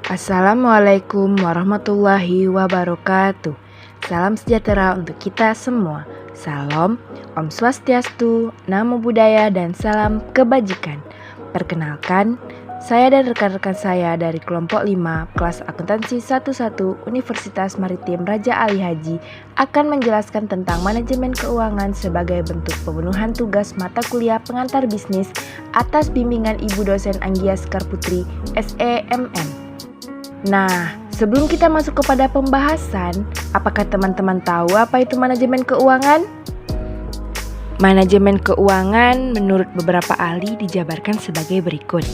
Assalamualaikum warahmatullahi wabarakatuh. Salam sejahtera untuk kita semua. Salam, Om Swastiastu, Namo Buddhaya, dan salam kebajikan. Perkenalkan, saya dan rekan-rekan saya dari kelompok 5 kelas akuntansi 11 Universitas Maritim Raja Ali Haji akan menjelaskan tentang manajemen keuangan sebagai bentuk pemenuhan tugas mata kuliah pengantar bisnis atas bimbingan Ibu dosen Anggia Sekar Putri, SEMM. Nah, sebelum kita masuk kepada pembahasan, apakah teman-teman tahu apa itu manajemen keuangan? Manajemen keuangan menurut beberapa ahli dijabarkan sebagai berikut.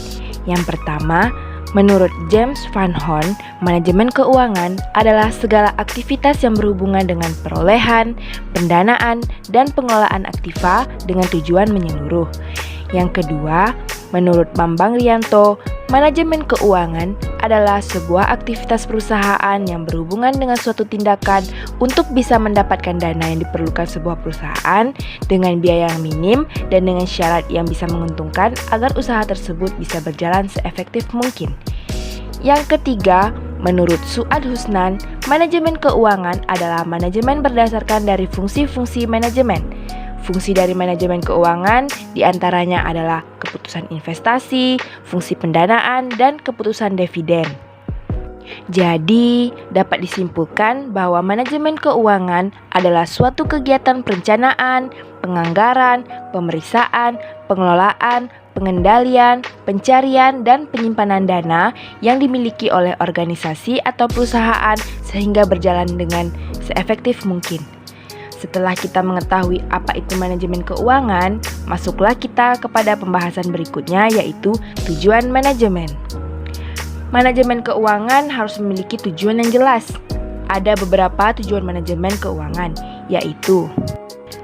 Yang pertama, menurut James Van Horn, manajemen keuangan adalah segala aktivitas yang berhubungan dengan perolehan, pendanaan, dan pengelolaan aktiva dengan tujuan menyeluruh. Yang kedua, menurut Bambang Rianto, manajemen keuangan adalah sebuah aktivitas perusahaan yang berhubungan dengan suatu tindakan untuk bisa mendapatkan dana yang diperlukan sebuah perusahaan dengan biaya yang minim dan dengan syarat yang bisa menguntungkan agar usaha tersebut bisa berjalan seefektif mungkin. Yang ketiga, menurut Suad Husnan, manajemen keuangan adalah manajemen berdasarkan dari fungsi-fungsi manajemen. Fungsi dari manajemen keuangan diantaranya adalah keputusan investasi, fungsi pendanaan, dan keputusan dividen. Jadi, dapat disimpulkan bahwa manajemen keuangan adalah suatu kegiatan perencanaan, penganggaran, pemeriksaan, pengelolaan, pengendalian, pencarian, dan penyimpanan dana yang dimiliki oleh organisasi atau perusahaan sehingga berjalan dengan seefektif mungkin. Setelah kita mengetahui apa itu manajemen keuangan, masuklah kita kepada pembahasan berikutnya, yaitu tujuan manajemen. Manajemen keuangan harus memiliki tujuan yang jelas. Ada beberapa tujuan manajemen keuangan, yaitu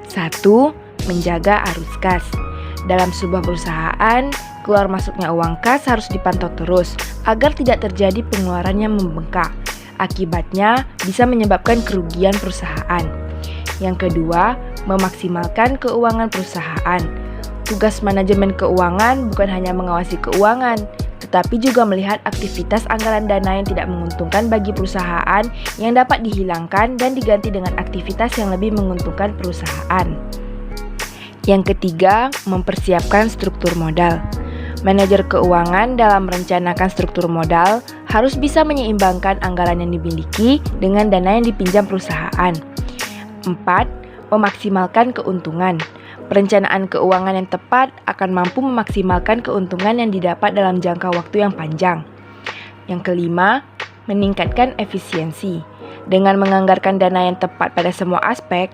1. Menjaga arus kas. Dalam sebuah perusahaan, keluar masuknya uang kas harus dipantau terus agar tidak terjadi pengeluaran yang membengkak. Akibatnya bisa menyebabkan kerugian perusahaan. Yang kedua, memaksimalkan keuangan perusahaan. Tugas manajemen keuangan bukan hanya mengawasi keuangan, tetapi juga melihat aktivitas anggaran dana yang tidak menguntungkan bagi perusahaan yang dapat dihilangkan dan diganti dengan aktivitas yang lebih menguntungkan perusahaan. Yang ketiga, mempersiapkan struktur modal. Manajer keuangan dalam merencanakan struktur modal harus bisa menyeimbangkan anggaran yang dimiliki dengan dana yang dipinjam perusahaan. 4. Memaksimalkan keuntungan. Perencanaan keuangan yang tepat akan mampu memaksimalkan keuntungan yang didapat dalam jangka waktu yang panjang. Yang kelima, meningkatkan efisiensi. Dengan menganggarkan dana yang tepat pada semua aspek,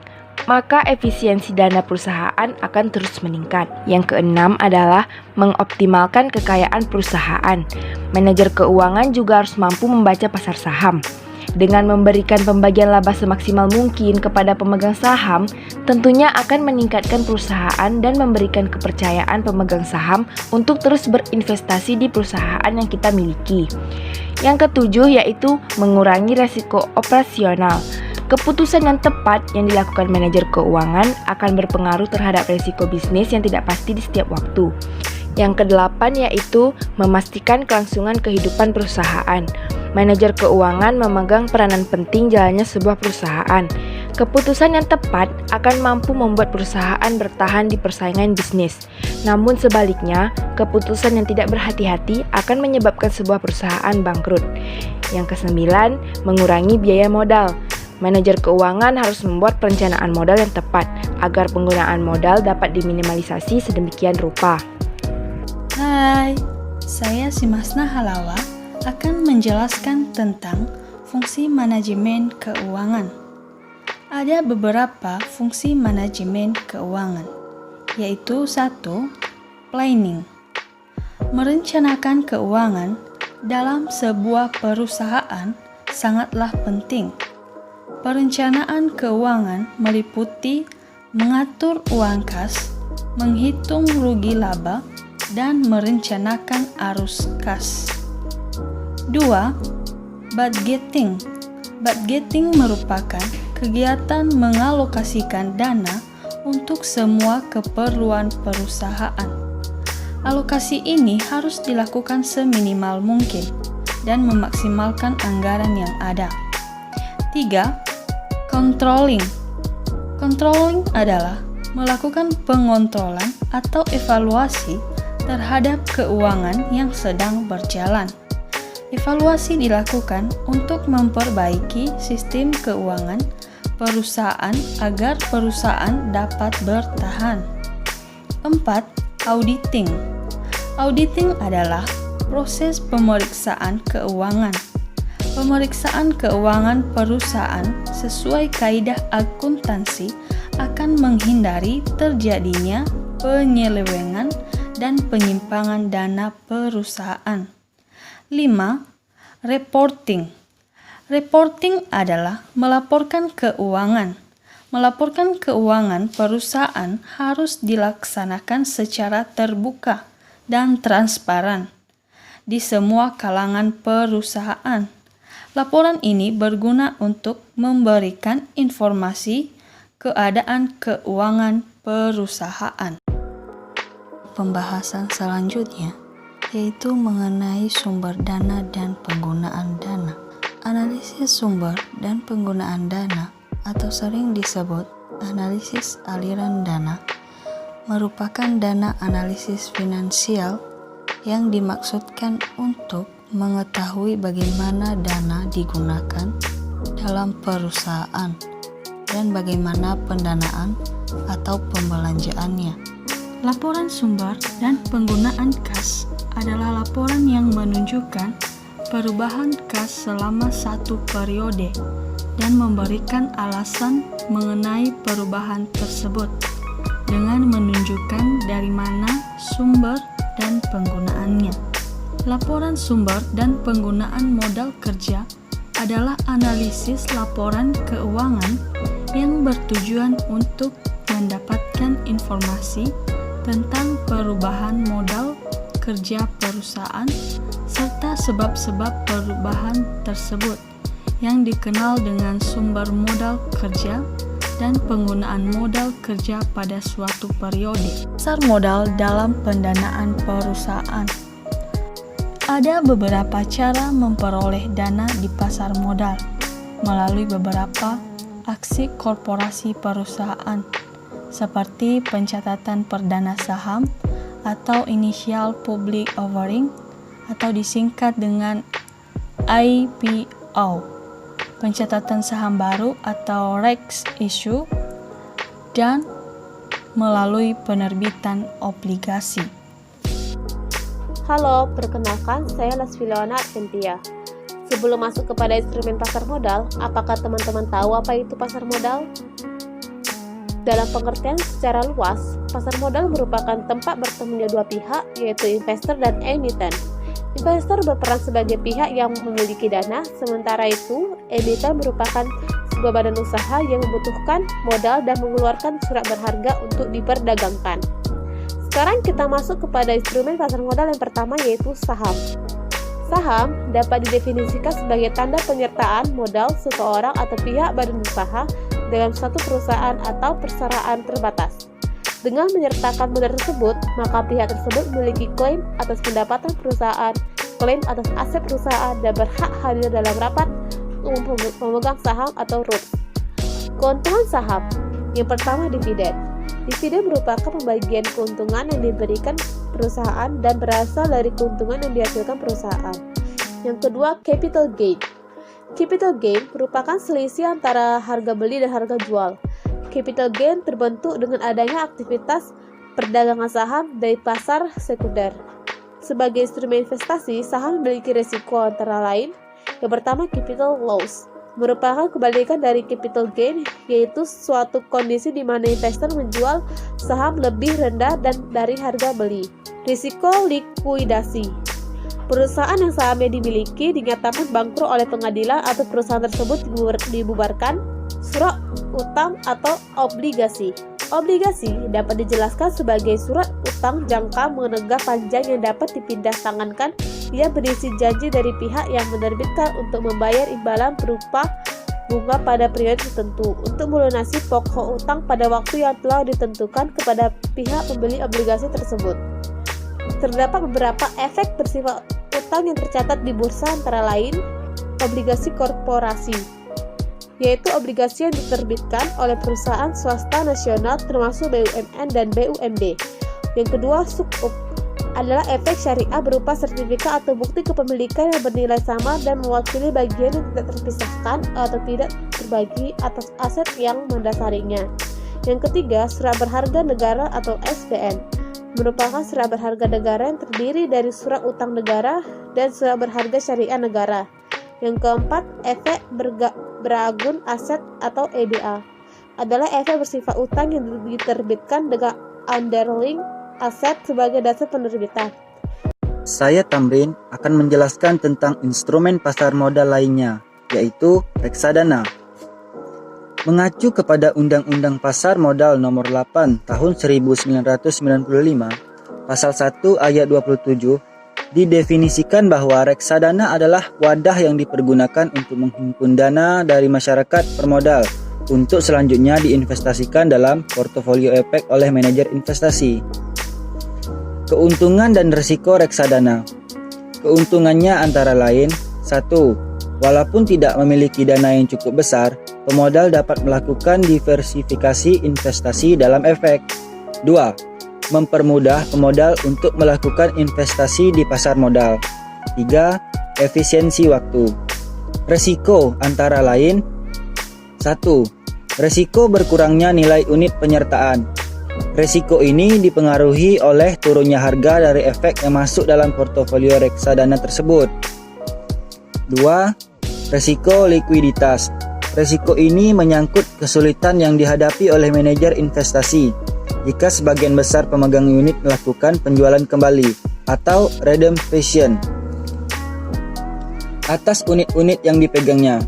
maka efisiensi dana perusahaan akan terus meningkat. Yang keenam adalah mengoptimalkan kekayaan perusahaan. Manajer keuangan juga harus mampu membaca pasar saham. Dengan memberikan pembagian laba semaksimal mungkin kepada pemegang saham, tentunya akan meningkatkan perusahaan dan memberikan kepercayaan pemegang saham untuk terus berinvestasi di perusahaan yang kita miliki. Yang ketujuh yaitu mengurangi resiko operasional. Keputusan yang tepat yang dilakukan manajer keuangan akan berpengaruh terhadap resiko bisnis yang tidak pasti di setiap waktu. Yang kedelapan yaitu memastikan kelangsungan kehidupan perusahaan. Manajer keuangan memegang peranan penting jalannya sebuah perusahaan. Keputusan yang tepat akan mampu membuat perusahaan bertahan di persaingan bisnis. Namun sebaliknya, keputusan yang tidak berhati-hati akan menyebabkan sebuah perusahaan bangkrut. Yang kesembilan, mengurangi biaya modal. Manajer keuangan harus membuat perencanaan modal yang tepat agar penggunaan modal dapat diminimalisasi sedemikian rupa. Hai, saya Simasna Halawa akan menjelaskan tentang fungsi manajemen keuangan. Ada beberapa fungsi manajemen keuangan, yaitu 1. Planning. Merencanakan keuangan dalam sebuah perusahaan sangatlah penting. Perencanaan keuangan meliputi mengatur uang kas, menghitung rugi laba, dan merencanakan arus kas. 2. Budgeting. Budgeting merupakan kegiatan mengalokasikan dana untuk semua keperluan perusahaan. Alokasi ini harus dilakukan seminimal mungkin dan memaksimalkan anggaran yang ada. 3. Controlling. Controlling adalah melakukan pengontrolan atau evaluasi terhadap keuangan yang sedang berjalan. Evaluasi dilakukan untuk memperbaiki sistem keuangan perusahaan agar perusahaan dapat bertahan. 4. Auditing. Auditing adalah proses pemeriksaan keuangan. Pemeriksaan keuangan perusahaan sesuai kaidah akuntansi akan menghindari terjadinya penyelewengan dan penyimpangan dana perusahaan. 5. Reporting. Reporting adalah melaporkan keuangan. Melaporkan keuangan perusahaan harus dilaksanakan secara terbuka dan transparan di semua kalangan perusahaan. Laporan ini berguna untuk memberikan informasi keadaan keuangan perusahaan. Pembahasan selanjutnya yaitu mengenai sumber dana dan penggunaan dana. Analisis sumber dan penggunaan dana atau sering disebut analisis aliran dana merupakan dana analisis finansial yang dimaksudkan untuk mengetahui bagaimana dana digunakan dalam perusahaan dan bagaimana pendanaan atau pembelanjaannya. Laporan sumber dan penggunaan kas adalah laporan yang menunjukkan perubahan kas selama satu periode dan memberikan alasan mengenai perubahan tersebut dengan menunjukkan dari mana sumber dan penggunaannya. Laporan sumber dan penggunaan modal kerja adalah analisis laporan keuangan yang bertujuan untuk mendapatkan informasi tentang perubahan modal kerja perusahaan serta sebab-sebab perubahan tersebut yang dikenal dengan sumber modal kerja dan penggunaan modal kerja pada suatu periode. Pasar modal dalam pendanaan perusahaan. Ada beberapa cara memperoleh dana di pasar modal melalui beberapa aksi korporasi perusahaan seperti pencatatan perdana saham atau initial public offering atau disingkat dengan IPO, pencatatan saham baru atau rights issue, dan melalui penerbitan obligasi. Halo, perkenalkan saya Lasviliana Arventia. Sebelum masuk kepada instrumen pasar modal, apakah teman-teman tahu apa itu pasar modal? Dalam pengertian secara luas, pasar modal merupakan tempat bertemunya dua pihak, yaitu investor dan emiten. Investor berperan sebagai pihak yang memiliki dana, sementara itu, emiten merupakan sebuah badan usaha yang membutuhkan modal dan mengeluarkan surat berharga untuk diperdagangkan. Sekarang kita masuk kepada instrumen pasar modal yang pertama, yaitu saham. Saham dapat didefinisikan sebagai tanda penyertaan modal seseorang atau pihak badan usaha dalam suatu perusahaan atau perseraan terbatas. Dengan menyertakan modal tersebut, maka pihak tersebut memiliki klaim atas pendapatan perusahaan, klaim atas aset perusahaan, dan berhak hadir dalam rapat umum pemegang saham atau RUPS. Keuntungan saham. Yang pertama, dividen. Dividen merupakan pembagian keuntungan yang diberikan perusahaan dan berasal dari keuntungan yang dihasilkan perusahaan. Yang kedua, capital gain. Capital gain merupakan selisih antara harga beli dan harga jual. Capital gain terbentuk dengan adanya aktivitas perdagangan saham dari pasar sekunder. Sebagai instrumen investasi, saham memiliki risiko antara lain. Yang pertama, capital loss. Merupakan kebalikan dari capital gain, yaitu suatu kondisi di mana investor menjual saham lebih rendah dan dari harga beli. Risiko likuidasi. Perusahaan yang sahamnya dimiliki dinyatakan bangkrut oleh pengadilan atau perusahaan tersebut dibubarkan. Surat utang atau obligasi. Obligasi dapat dijelaskan sebagai surat utang jangka menengah panjang yang dapat dipindah tangankan. Ia berisi janji dari pihak yang menerbitkan untuk membayar imbalan berupa bunga pada periode tertentu untuk melunasi pokok utang pada waktu yang telah ditentukan kepada pihak pembeli obligasi tersebut. Terdapat beberapa efek bersifat utang yang tercatat di bursa antara lain obligasi korporasi, yaitu obligasi yang diterbitkan oleh perusahaan swasta nasional termasuk BUMN dan BUMD. Yang kedua, sukuk adalah efek syariah berupa sertifikat atau bukti kepemilikan yang bernilai sama dan mewakili bagian yang tidak terpisahkan atau tidak terbagi atas aset yang mendasarinya. Yang ketiga, surat berharga negara atau SBN merupakan surat berharga negara yang terdiri dari surat utang negara dan surat berharga syariah negara. Yang keempat, efek beragun aset atau EBA adalah efek bersifat utang yang diterbitkan dengan underlying aset sebagai dasar penerbitan. Saya Tamrin akan menjelaskan tentang instrumen pasar modal lainnya, yaitu reksadana. Mengacu kepada Undang-Undang Pasar Modal Nomor 8 Tahun 1995, Pasal 1 Ayat 27, didefinisikan bahwa reksadana adalah wadah yang dipergunakan untuk menghimpun dana dari masyarakat permodal untuk selanjutnya diinvestasikan dalam portofolio efek oleh manajer investasi. Keuntungan dan risiko reksadana. Keuntungannya antara lain: 1. Walaupun tidak memiliki dana yang cukup besar, pemodal dapat melakukan diversifikasi investasi dalam efek. 2. Mempermudah pemodal untuk melakukan investasi di pasar modal. 3. Efisiensi waktu. Risiko antara lain: 1. Risiko berkurangnya nilai unit penyertaan. Risiko ini dipengaruhi oleh turunnya harga dari efek yang masuk dalam portofolio reksadana tersebut. 2. Risiko likuiditas. Risiko ini menyangkut kesulitan yang dihadapi oleh manajer investasi jika sebagian besar pemegang unit melakukan penjualan kembali atau redemption atas unit-unit yang dipegangnya.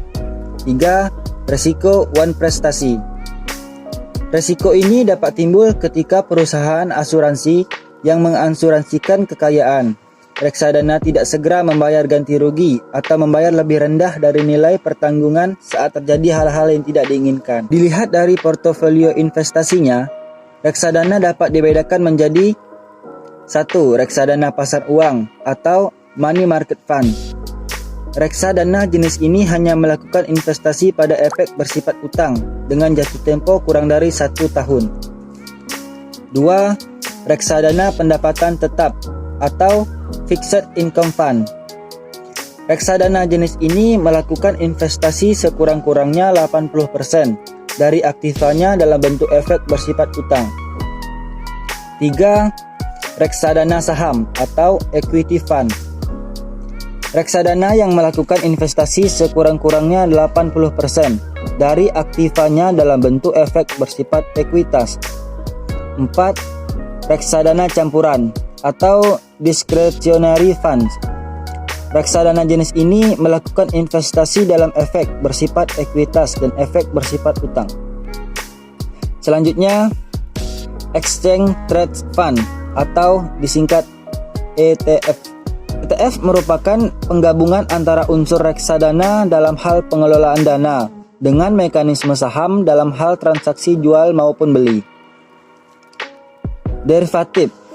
3. Risiko one prestasi. Risiko ini dapat timbul ketika perusahaan asuransi yang mengasuransikan kekayaan reksadana tidak segera membayar ganti rugi atau membayar lebih rendah dari nilai pertanggungan saat terjadi hal-hal yang tidak diinginkan. Dilihat dari portofolio investasinya, reksadana dapat dibedakan menjadi 1. Reksadana pasar uang atau money market fund. Reksadana jenis ini hanya melakukan investasi pada efek bersifat utang dengan jatuh tempo kurang dari 1 tahun. 2. Reksadana pendapatan tetap atau fixed income fund. Reksadana jenis ini melakukan investasi sekurang-kurangnya 80% dari aktifanya dalam bentuk efek bersifat utang. 3. Reksadana saham atau equity fund. Reksadana yang melakukan investasi sekurang-kurangnya 80% dari aktifanya dalam bentuk efek bersifat ekuitas. 4. Reksadana campuran atau discretionary funds. Reksadana jenis ini melakukan investasi dalam efek bersifat ekuitas dan efek bersifat utang. Selanjutnya, exchange trade fund atau disingkat ETF. ETF merupakan penggabungan antara unsur reksadana dalam hal pengelolaan dana dengan mekanisme saham dalam hal transaksi jual maupun beli. Derivatif.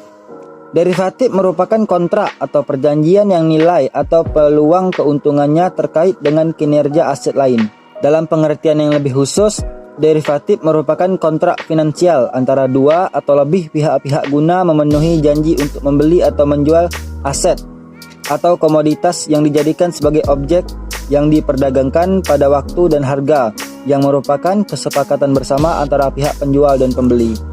Derivatif merupakan kontrak atau perjanjian yang nilai atau peluang keuntungannya terkait dengan kinerja aset lain. Dalam pengertian yang lebih khusus, derivatif merupakan kontrak finansial antara dua atau lebih pihak-pihak guna memenuhi janji untuk membeli atau menjual aset atau komoditas yang dijadikan sebagai objek yang diperdagangkan pada waktu dan harga yang merupakan kesepakatan bersama antara pihak penjual dan pembeli.